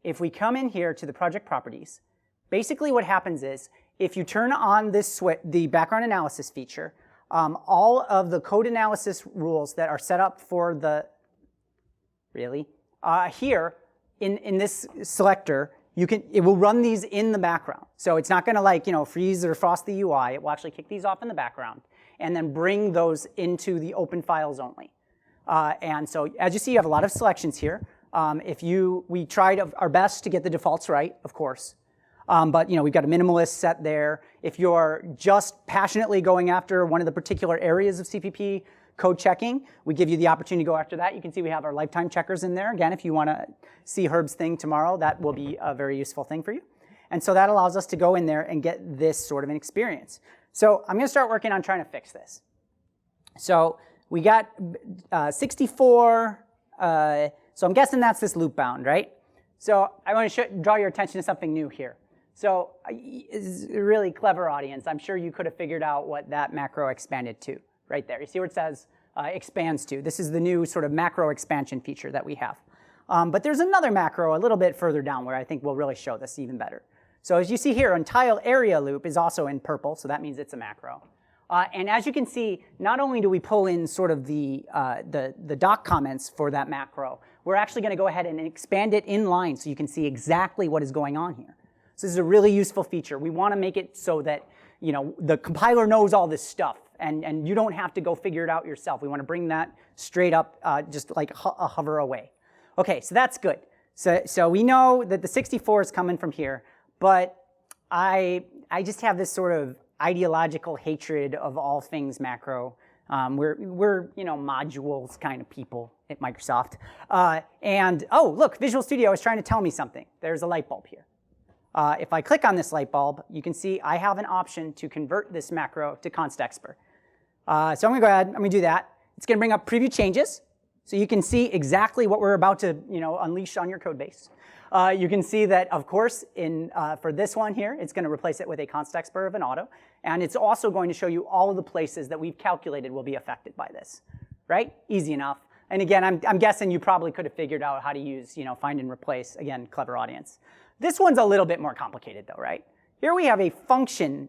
If we come in here to the project properties, basically what happens is, if you turn on this the background analysis feature, all of the code analysis rules that are set up for the, here in this selector, it will run these in the background. So it's not gonna like, freeze or frost the UI. It will actually kick these off in the background and then bring those into the open files only. And so as you see, you have a lot of selections here. We tried our best to get the defaults right, of course. But we've got a minimalist set there. If you're just passionately going after one of the particular areas of CPP code checking, we give you the opportunity to go after that. You can see we have our lifetime checkers in there. Again, if you want to see Herb's thing tomorrow, that will be a very useful thing for you. And so that allows us to go in there and get this sort of an experience. So I'm going to start working on trying to fix this. So we got 64. So I'm guessing that's this loop bound, right? So I want to draw your attention to something new here. So it's a really clever audience. I'm sure you could have figured out what that macro expanded to right there. You see where it says expands to. This is the new sort of macro expansion feature that we have. But there's another macro a little bit further down where I think will really show this even better. So as you see here, an tile area loop is also in purple, so that means it's a macro. And as you can see, not only do we pull in sort of the doc comments for that macro, we're actually going to go ahead and expand it inline so you can see exactly what is going on here. So this is a really useful feature. We want to make it so that the compiler knows all this stuff, and you don't have to go figure it out yourself. We want to bring that straight up, just like a hover away. Okay, so that's good. So we know that the 64 is coming from here, but I just have this sort of ideological hatred of all things macro. We're modules kind of people at Microsoft. And oh, look, Visual Studio is trying to tell me something. There's a light bulb here. If I click on this light bulb, you can see I have an option to convert this macro to constexpr. So I'm going to go ahead, I'm going to do that. It's going to bring up preview changes, so you can see exactly what we're about to unleash on your code base. You can see that, of course, for this one here, it's going to replace it with a constexpr of an auto, and it's also going to show you all of the places that we've calculated will be affected by this, right? Easy enough. And again, I'm guessing you probably could have figured out how to use, find and replace. Again, clever audience. This one's a little bit more complicated, though, right? Here we have a function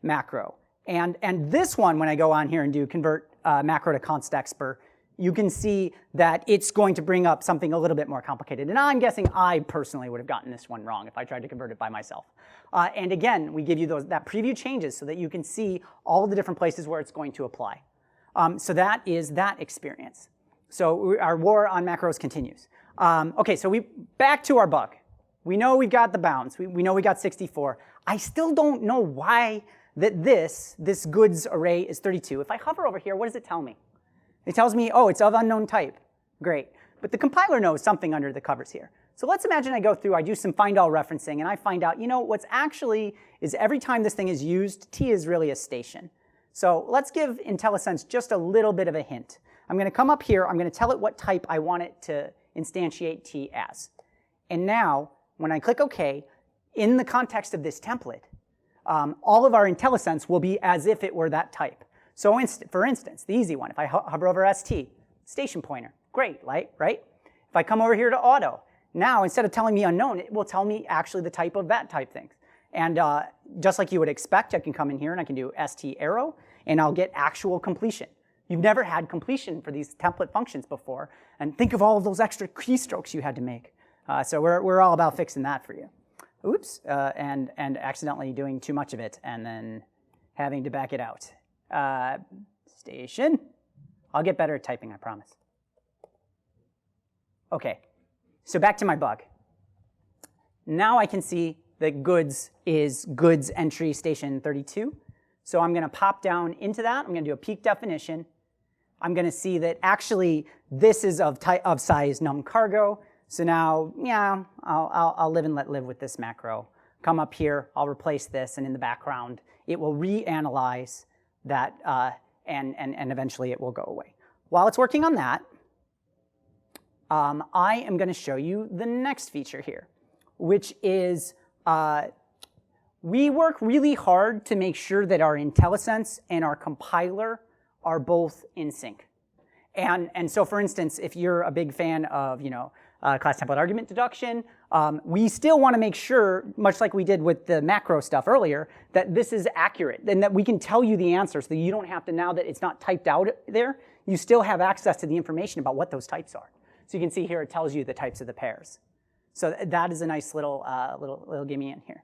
macro, And this one, when I go on here and do convert macro to const expr, you can see that it's going to bring up something a little bit more complicated. And I'm guessing I personally would have gotten this one wrong if I tried to convert it by myself. And again, we give you that preview changes so that you can see all the different places where it's going to apply. So that is that experience. So our war on macros continues. Okay, so back to our bug. We know we've got the bounds. We know we got 64. I still don't know why that this goods array is 32. If I hover over here, what does it tell me? It tells me, oh, it's of unknown type. Great. But the compiler knows something under the covers here. So let's imagine I go through, I do some find all referencing, and I find out, what's actually is every time this thing is used, T is really a station. So let's give IntelliSense just a little bit of a hint. I'm going to come up here, I'm going to tell it what type I want it to instantiate T as. And now, when I click OK, in the context of this template, all of our IntelliSense will be as if it were that type. So for instance, the easy one, if I hover over ST, station pointer, great, right? If I come over here to auto, now instead of telling me unknown, it will tell me actually the type of that type thing. And just like you would expect, I can come in here and I can do ST arrow, and I'll get actual completion. You've never had completion for these template functions before, and think of all of those extra keystrokes you had to make. So we're all about fixing that for you. Oops, and accidentally doing too much of it, and then having to back it out. Station. I'll get better at typing, I promise. Okay, so back to my bug. Now I can see that goods is goods entry station 32. So I'm going to pop down into that. I'm going to do a peak definition. I'm going to see that actually this is of size num cargo. So now, yeah, I'll live and let live with this macro. Come up here, I'll replace this, and in the background, it will reanalyze that, and eventually it will go away. While it's working on that, I am going to show you the next feature here, which is we work really hard to make sure that our IntelliSense and our compiler are both in sync. And so, for instance, if you're a big fan of class template argument deduction, we still want to make sure, much like we did with the macro stuff earlier, that this is accurate and that we can tell you the answer so that you don't have to, now that it's not typed out there, you still have access to the information about what those types are. So you can see here it tells you the types of the pairs. So that is a nice little gimme in here.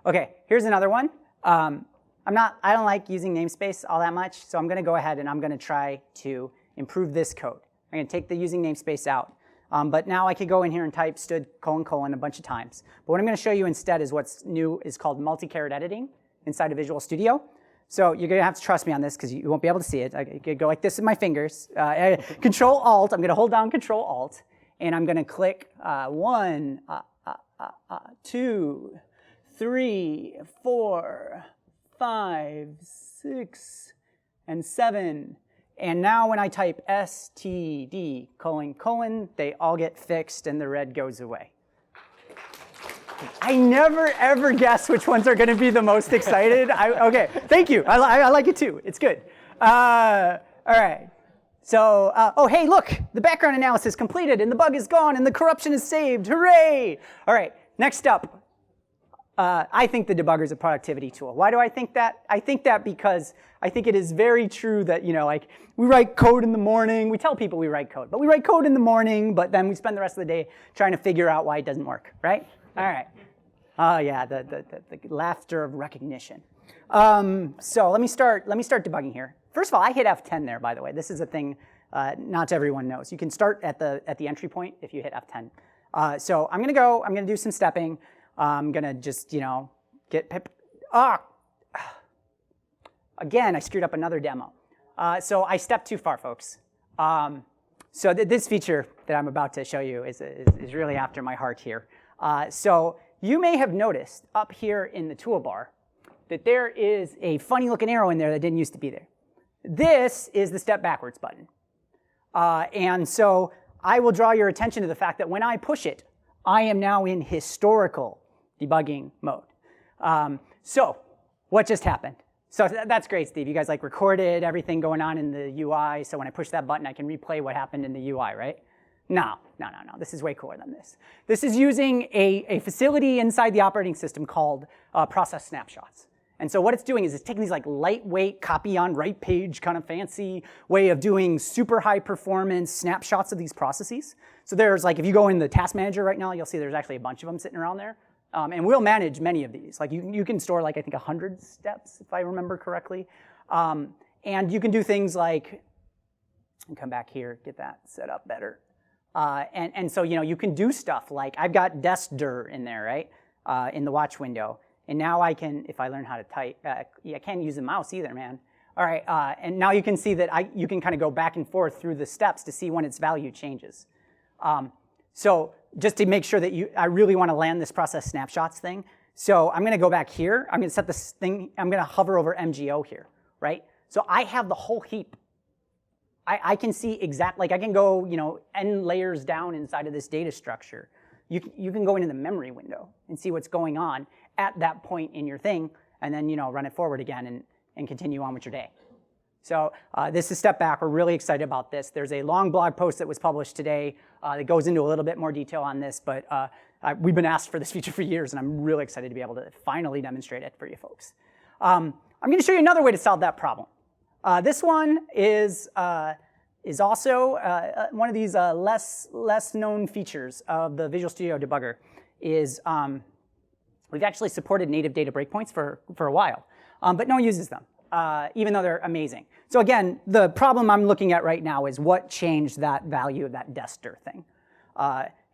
Okay, here's another one. I don't like using namespace all that much, so I'm going to go ahead and I'm going to try to improve this code. I'm going to take the using namespace out. But now I could go in here and type stud : a bunch of times. But what I'm going to show you instead is what's new is called multi-caret editing inside of Visual Studio. So you're going to have to trust me on this because you won't be able to see it. I could go like this with my fingers. Control Alt. I'm going to hold down Control Alt, and I'm going to click 1, 2, 3, 4, 5, 6, and 7. And now when I type std : they all get fixed and the red goes away. I never ever guess which ones are going to be the most excited. Okay, thank you. I like it too. It's good. All right. So, oh hey, look, the background analysis completed and the bug is gone and the corruption is saved. Hooray! All right, next up. I think the debugger is a productivity tool. Why do I think that? I think that because I think it is very true that, like we write code in the morning. We tell people we write code, but we write code in the morning, but then we spend the rest of the day trying to figure out why it doesn't work, right? All right. Oh yeah, the laughter of recognition. So let me start debugging here. First of all, I hit F10 there, by the way. This is a thing not everyone knows. You can start at the entry point if you hit F10. So I'm going to do some stepping. I'm going to just, get pip. Again, I screwed up another demo. So I stepped too far, folks. So this feature that I'm about to show you is really after my heart here. So you may have noticed up here in the toolbar that there is a funny looking arrow in there that didn't used to be there. This is the step backwards button. And so I will draw your attention to the fact that when I push it, I am now in historical debugging mode. So what just happened? So that's great, Steve. You guys recorded everything going on in the UI, so when I push that button, I can replay what happened in the UI, right? No. This is way cooler than this. This is using a facility inside the operating system called process snapshots. And so what it's doing is it's taking these like lightweight copy on write page kind of fancy way of doing super high performance snapshots of these processes. So there's like, if you go in the task manager right now, you'll see there's actually a bunch of them sitting around there. And we'll manage many of these. Like you can store like, I think 100 steps, if I remember correctly. And you can do things like, and come back here, get that set up better. And so, you can do stuff like, I've got destdir in there, right? In the watch window. And now I can, if I learn how to type, I can't use the mouse either, man. All right, and now you can see that you can kind of go back and forth through the steps to see when its value changes. So just to make sure that I really want to land this process snapshots thing. So I'm going to go back here. I'm going to set this thing, I'm going to hover over MGO here, right? So I have the whole heap. I can see like I can go, n layers down inside of this data structure. You can go into the memory window and see what's going on at that point in your thing, and then run it forward again and continue on with your day. So this is Step Back. We're really excited about this. There's a long blog post that was published today that goes into a little bit more detail on this, but we've been asked for this feature for years, and I'm really excited to be able to finally demonstrate it for you folks. I'm going to show you another way to solve that problem. This one is also one of these less known features of the Visual Studio Debugger. Is we've actually supported native data breakpoints for a while, but no one uses them, even though they're amazing. So again, the problem I'm looking at right now is what changed that value of that destdir thing.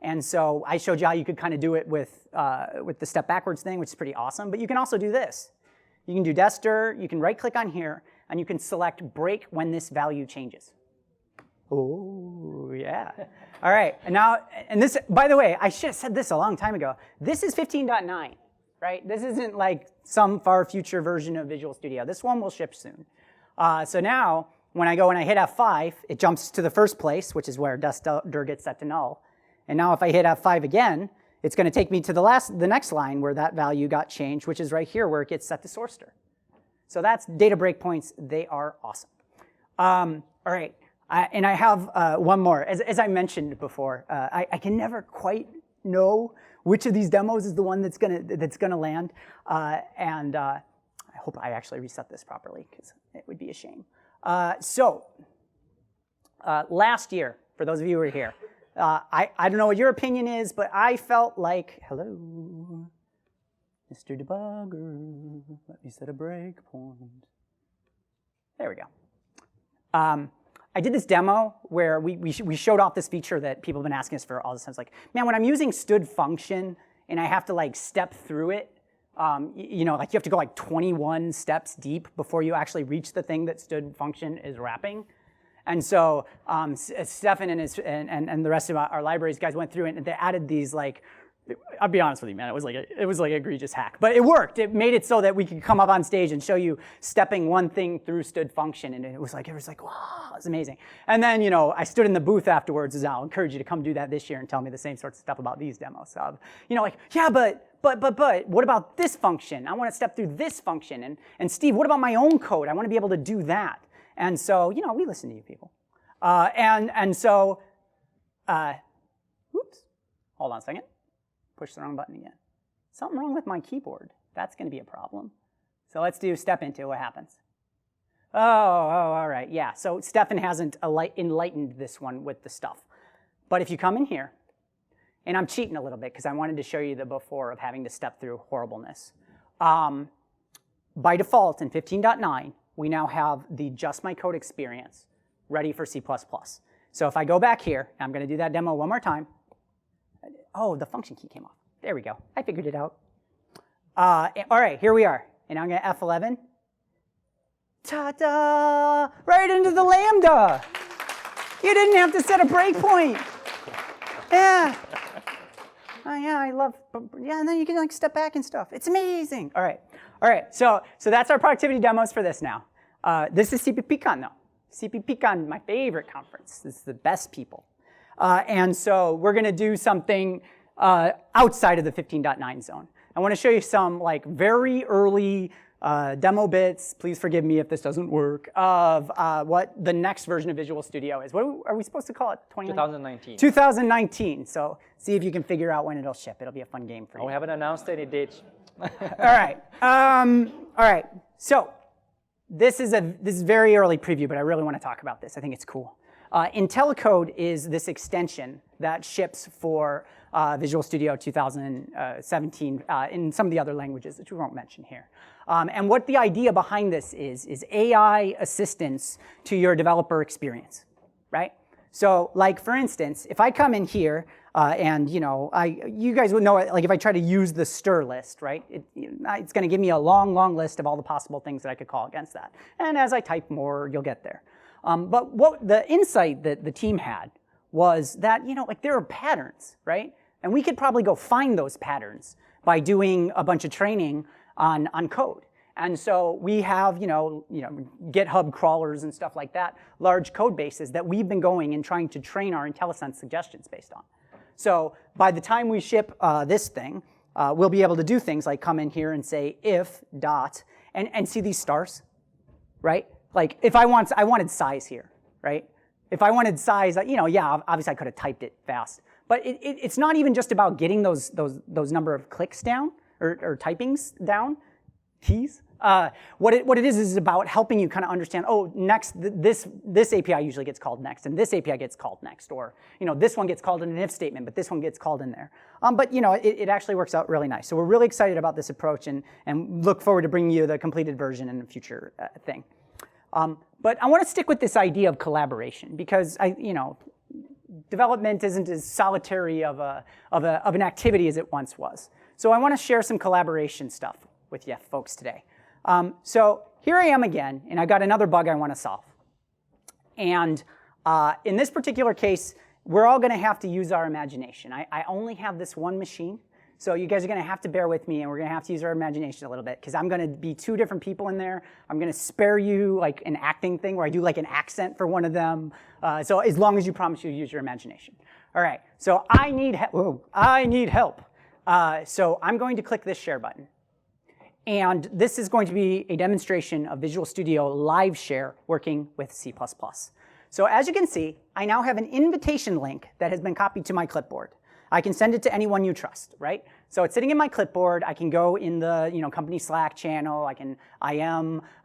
And so I showed you how you could kind of do it with the step backwards thing, which is pretty awesome. But you can also do this. You can do destdir. You can right-click on here, and you can select break when this value changes. Oh, yeah. All right, and this, by the way, I should have said this a long time ago. This is 15.9, right? This isn't like some far future version of Visual Studio. This one will ship soon. So now, when I go and I hit F5, it jumps to the first place, which is where destdir gets set to null. And now if I hit F5 again, it's going to take me to the next line where that value got changed, which is right here where it gets set to sourcedir. So that's data breakpoints. They are awesome. All right. And I have one more. As I mentioned before, I can never quite know which of these demos is the one that's gonna land. And I hope I actually reset this properly because it would be a shame. So last year, for those of you who were here, I don't know what your opinion is, but I felt like, hello, Mr. Debugger, let me set a breakpoint. There we go. I did this demo where we showed off this feature that people have been asking us for all this time. It's like, man, when I'm using std function and I have to like step through it, like you have to go like 21 steps deep before you actually reach the thing that std function is wrapping. And so Stefan and the rest of our libraries guys went through it and they added these like, I'll be honest with you, man, it was like an egregious hack, but it worked. It made it so that we could come up on stage and show you stepping one thing through std function, and it was like, wow, it's amazing. And then, I stood in the booth afterwards, and I'll encourage you to come do that this year and tell me the same sorts of stuff about these demos. Like, yeah, but what about this function? I want to step through this function, and Steve, what about my own code? I want to be able to do that. And so, we listen to you people. So, oops, hold on a second. Push the wrong button again. Something wrong with my keyboard. That's going to be a problem. So let's do step into what happens. Oh, all right. Yeah, so Stefan hasn't enlightened this one with the stuff. But if you come in here, and I'm cheating a little bit because I wanted to show you the before of having to step through horribleness. By default in 15.9, we now have the Just My Code experience ready for C++. So if I go back here, and I'm going to do that demo one more time. Oh, the function key came off. There we go. I figured it out. All right, here we are. And I'm going to F11. Ta-da! Right into the Lambda. You didn't have to set a breakpoint. Yeah. Oh, yeah, I love, yeah, and then you can like step back and stuff. It's amazing. All right, so that's our productivity demos for this now. This is CPPCon though. CPPCon, my favorite conference. This is the best people. And so we're going to do something outside of the 15.9 zone. I want to show you some like very early demo bits. Please forgive me if this doesn't work. Of what the next version of Visual Studio is. What are we supposed to call it? 2019. 2019. So see if you can figure out when it'll ship. It'll be a fun game for you. We haven't announced any date All right. So this is very early preview, but I really want to talk about this. I think it's cool. IntelliCode is this extension that ships for Visual Studio 2017 in some of the other languages, which we won't mention here. And what the idea behind this is AI assistance to your developer experience, right? So, like for instance, if I come in here and you guys would know it, like if I try to use the stir list, right? It's going to give me a long list of all the possible things that I could call against that. And as I type more, you'll get there. But what the insight that the team had was that, like there are patterns, right? And we could probably go find those patterns by doing a bunch of training on code. And so we have, GitHub crawlers and stuff like that, large code bases that we've been going and trying to train our IntelliSense suggestions based on. So by the time we ship this thing, we'll be able to do things like come in here and say if dot and see these stars, right? Like if I wanted size here, right? If I wanted size, obviously I could have typed it fast. But it's not even just about getting those number of clicks down or typings down, keys. What it is about helping you kind of understand, next, this API usually gets called next, and this API gets called next, or this one gets called in an if statement, but this one gets called in there. But it actually works out really nice. So we're really excited about this approach and look forward to bringing you the completed version in a future thing. But I want to stick with this idea of collaboration because development isn't as solitary of an activity as it once was. So I want to share some collaboration stuff with you folks today. So here I am again, and I got another bug I want to solve. And in this particular case, we're all going to have to use our imagination. I only have this one machine, so you guys are going to have to bear with me, and we're going to have to use our imagination a little bit, because I'm going to be two different people in there. I'm going to spare you like an acting thing where I do like an accent for one of them. So as long as you promise you use your imagination. All right, so I need help. So I'm going to click this share button. And this is going to be a demonstration of Visual Studio Live Share working with C++. So as you can see, I now have an invitation link that has been copied to my clipboard. I can send it to anyone you trust, right? So it's sitting in my clipboard. I can go in the company Slack channel.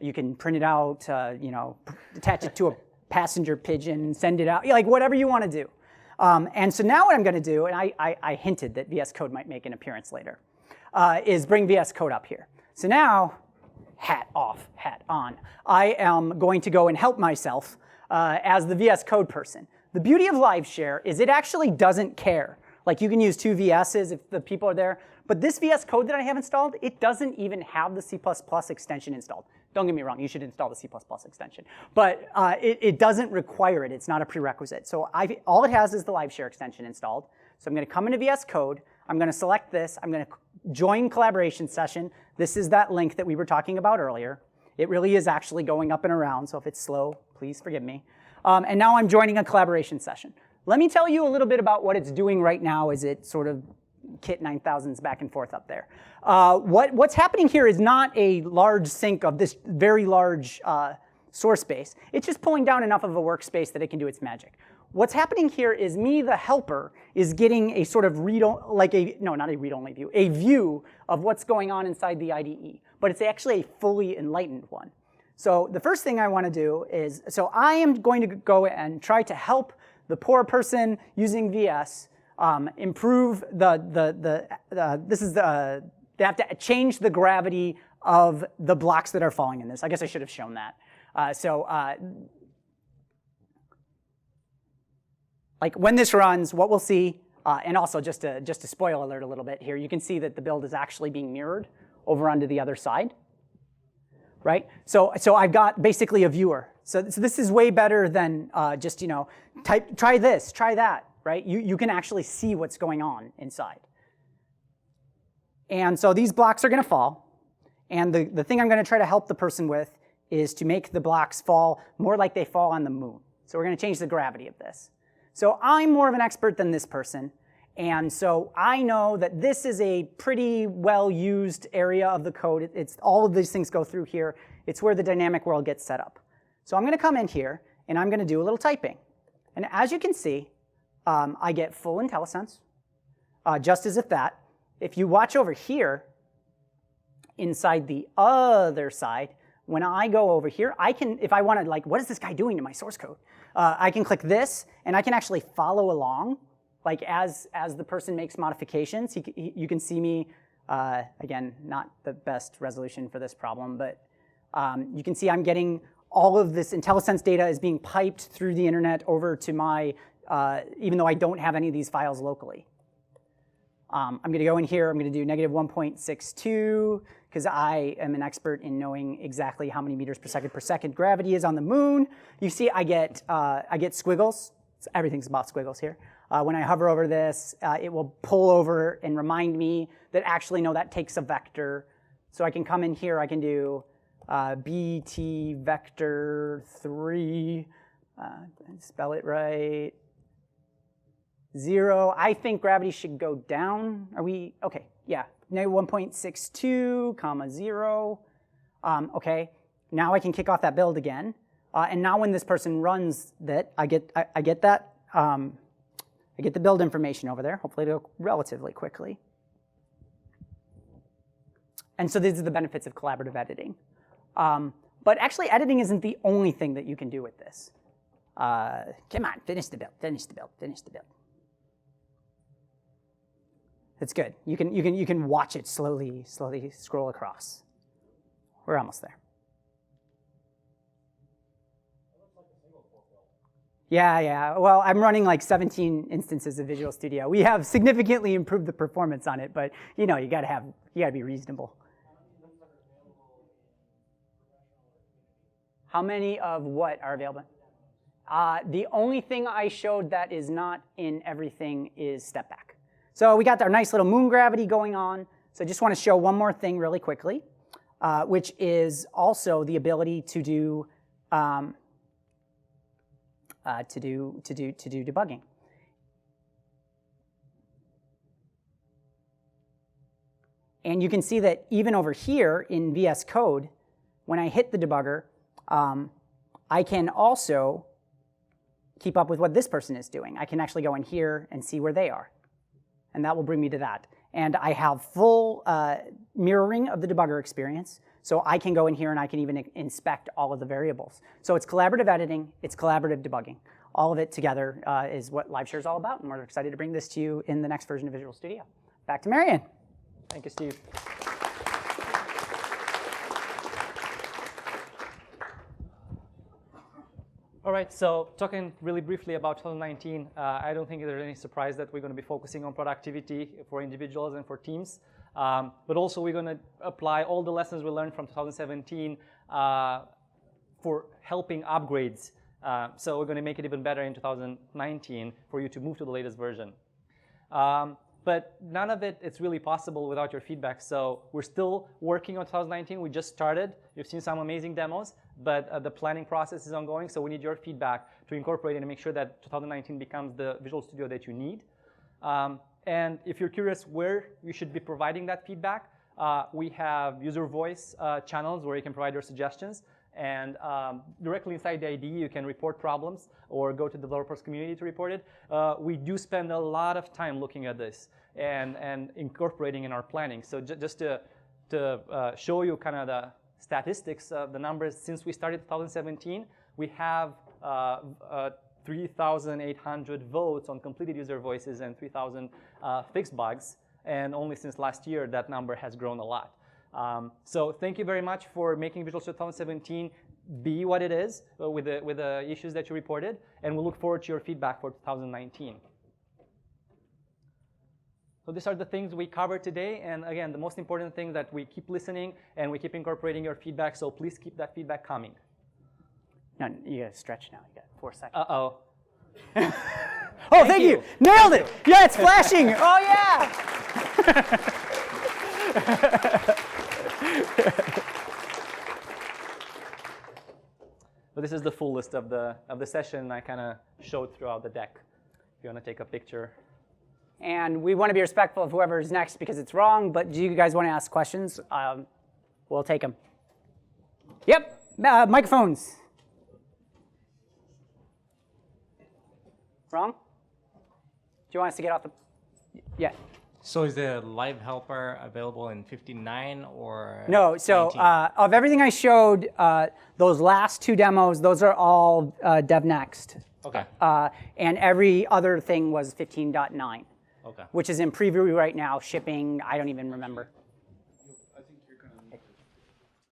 You can print it out, attach it to a passenger pigeon, send it out, like whatever you want to do. And so now what I'm going to do, and I hinted that VS Code might make an appearance later, is bring VS Code up here. So now, hat off, hat on. I am going to go and help myself as the VS Code person. The beauty of Live Share is it actually doesn't care. Like you can use two VSs if the people are there, but this VS Code that I have installed, it doesn't even have the C++ extension installed. Don't get me wrong, you should install the C++ extension. But it doesn't require it, it's not a prerequisite. So all it has is the Live Share extension installed. So I'm gonna come into VS Code, I'm gonna select this, I'm gonna join collaboration session. This is that link that we were talking about earlier. It really is actually going up and around, so if it's slow, please forgive me. And now I'm joining a collaboration session. Let me tell you a little bit about what it's doing right now as it sort of kit 9000s back and forth up there. What's happening here is not a large sync of this very large source space. It's just pulling down enough of a workspace that it can do its magic. What's happening here is me, the helper, is getting a sort of a view of what's going on inside the IDE, but it's actually a fully enlightened one. So the first thing I want to do is, so I am going to go and try to help the poor person using VS improve they have to change the gravity of the blocks that are falling in this. I guess I should have shown that. Like when this runs, what we'll see, and also just to spoil alert a little bit here, you can see that the build is actually being mirrored over onto the other side, right? So I've got basically a viewer. So this is way better than just try this, try that, right? You can actually see what's going on inside. And so these blocks are going to fall, and the thing I'm going to try to help the person with is to make the blocks fall more like they fall on the moon. So we're going to change the gravity of this. So I'm more of an expert than this person, and so I know that this is a pretty well-used area of the code. It's all of these things go through here. It's where the dynamic world gets set up. So I'm going to come in here, and I'm going to do a little typing. And as you can see, I get full IntelliSense, just as if that. If you watch over here, inside the other side, when I go over here, I can, if I want to, like, what is this guy doing to my source code? I can click this, and I can actually follow along, like as the person makes modifications. You can see me, again, not the best resolution for this problem, but you can see I'm getting all of this IntelliSense data is being piped through the internet over to my, even though I don't have any of these files locally. I'm going to go in here, I'm going to do negative 1.62, because I am an expert in knowing exactly how many meters per second gravity is on the moon. You see I get squiggles. Everything's about squiggles here. When I hover over this, it will pull over and remind me that actually, no, that takes a vector. So I can come in here, I can do BT vector 3, spell it right, 0. I think gravity should go down. Are we, okay, yeah, negative 1.62, comma 0. Okay, now I can kick off that build again. And now when this person runs that, I get that, I get the build information over there. Hopefully it'll go relatively quickly. And so these are the benefits of collaborative editing. But actually, editing isn't the only thing that you can do with this. Come on, finish the build, finish the build, finish the build. It's good. You can watch it slowly scroll across. We're almost there. Yeah. Well, I'm running like 17 instances of Visual Studio. We have significantly improved the performance on it, but you gotta be reasonable. How many of what are available? The only thing I showed that is not in everything is Step Back. So we got our nice little moon gravity going on. So I just want to show one more thing really quickly, which is also the ability to do debugging. And you can see that even over here in VS Code, when I hit the debugger, I can also keep up with what this person is doing. I can actually go in here and see where they are. And that will bring me to that. And I have full mirroring of the debugger experience. So I can go in here and I can even inspect all of the variables. So it's collaborative editing, it's collaborative debugging. All of it together is what LiveShare is all about. And we're excited to bring this to you in the next version of Visual Studio. Back to Marian. Thank you, Steve. All right, so talking really briefly about 2019, I don't think there's any surprise that we're going to be focusing on productivity for individuals and for teams. But also we're going to apply all the lessons we learned from 2017 for helping upgrades. So we're going to make it even better in 2019 for you to move to the latest version. But none of it's really possible without your feedback. So we're still working on 2019. We just started. You've seen some amazing demos, but the planning process is ongoing. So we need your feedback to incorporate it and make sure that 2019 becomes the Visual Studio that you need. And if you're curious where you should be providing that feedback, we have user voice channels where you can provide your suggestions. And directly inside the IDE, you can report problems or go to the developers community to report it. We do spend a lot of time looking at this and incorporating in our planning. So just to show you kind of the statistics of the numbers, since we started 2017, we have 3,800 votes on completed user voices and 3,000 fixed bugs. And only since last year, that number has grown a lot. So thank you very much for making Visual Studio 2017 be what it is with the issues that you reported, and we look forward to your feedback for 2019. So these are the things we covered today, and again, the most important thing that we keep listening and we keep incorporating your feedback, so please keep that feedback coming. No, you gotta stretch now, you got 4 seconds. Uh-oh. Oh, thank you! Nailed it! Yeah, it's flashing! Oh, yeah! But this is the full list of the session I kind of showed throughout the deck. If you want to take a picture. And we want to be respectful of whoever's next because it's wrong, but do you guys want to ask questions? We'll take them. Yep, microphones. Wrong? Do you want us to get off the, yeah. So is the live helper available in 15.9 or No, so 19? of everything I showed, those last 2 demos, those are all DevNext. Okay. And every other thing was 15.9, Okay. which is in preview right now, shipping, I don't even remember.